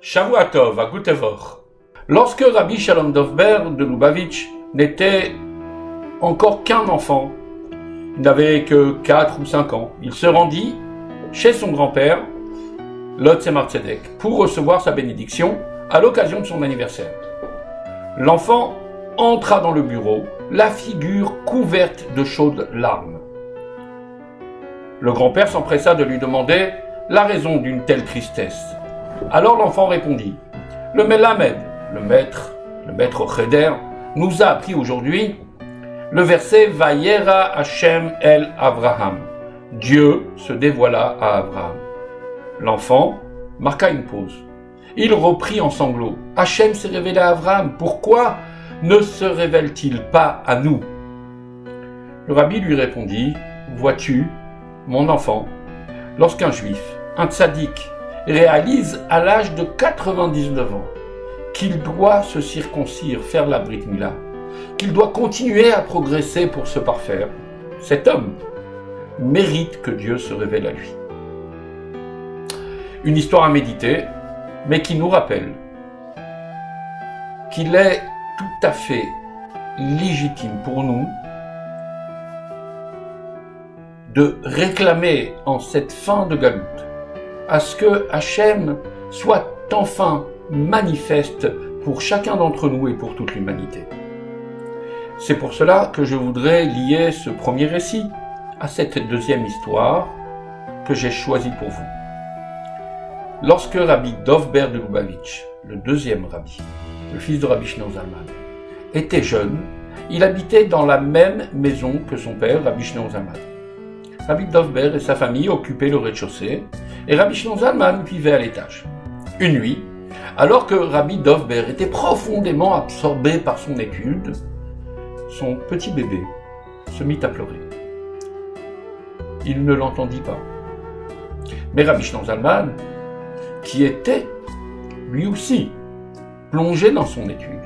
Shavuatov, à Gutevor. Lorsque Rabbi Shalom Dovber de Lubavitch n'était encore qu'un enfant, il n'avait que 4 ou 5 ans, il se rendit chez son grand-père, Lotzemar Tzedek, pour recevoir sa bénédiction à l'occasion de son anniversaire. L'enfant entra dans le bureau, la figure couverte de chaudes larmes. Le grand-père s'empressa de lui demander la raison d'une telle tristesse. Alors l'enfant répondit, « Le Melamed, le maître Cheder, nous a appris aujourd'hui le verset « Vayera Hashem el Avraham ». Dieu se dévoila à Abraham. L'enfant marqua une pause. Il reprit en sanglots. « Hashem s'est révélé à Abraham. Pourquoi ne se révèle-t-il pas à nous ?» Le rabbi lui répondit, « Vois-tu, mon enfant, lorsqu'un juif, un tzaddik, réalise à l'âge de 99 ans qu'il doit se circoncire, faire la Brit Mila, qu'il doit continuer à progresser pour se parfaire, cet homme mérite que Dieu se révèle à lui. » Une histoire à méditer, mais qui nous rappelle qu'il est tout à fait légitime pour nous de réclamer en cette fin de galoute à ce que Hachem soit enfin manifeste pour chacun d'entre nous et pour toute l'humanité. C'est pour cela que je voudrais lier ce premier récit à cette deuxième histoire que j'ai choisie pour vous. Lorsque Rabbi Dovber de Lubavitch, le deuxième rabbi, le fils de Rabbi Shneur Zalman, était jeune, il habitait dans la même maison que son père, Rabbi Shneur Zalman. Rabbi Dovber et sa famille occupaient le rez-de-chaussée et Rabbi Shneur Zalman vivait à l'étage. Une nuit, alors que Rabbi Dovber était profondément absorbé par son étude, son petit bébé se mit à pleurer. Il ne l'entendit pas. Mais Rabbi Shneur Zalman, qui était, lui aussi, plongé dans son étude,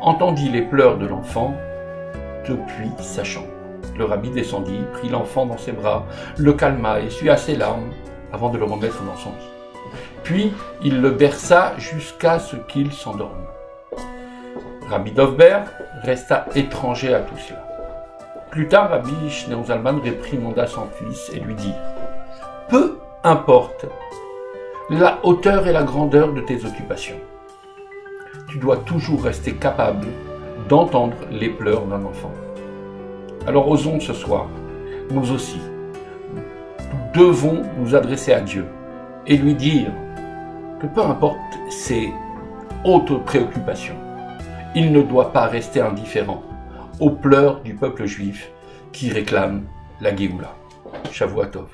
entendit les pleurs de l'enfant depuis sa chambre. Le rabbi descendit, prit l'enfant dans ses bras, le calma, essuya ses larmes avant de le remettre dans son lit. Puis, il le berça jusqu'à ce qu'il s'endorme. Rabbi Dovber resta étranger à tout cela. Plus tard, Rabbi Shneur Zalman réprimanda son fils et lui dit « Peu importe la hauteur et la grandeur de tes occupations. Tu dois toujours rester capable d'entendre les pleurs d'un enfant. Alors osons ce soir, nous aussi, nous devons nous adresser à Dieu et lui dire que peu importe ses hautes préoccupations, il ne doit pas rester indifférent aux pleurs du peuple juif qui réclame la Géoula. Shavuatov.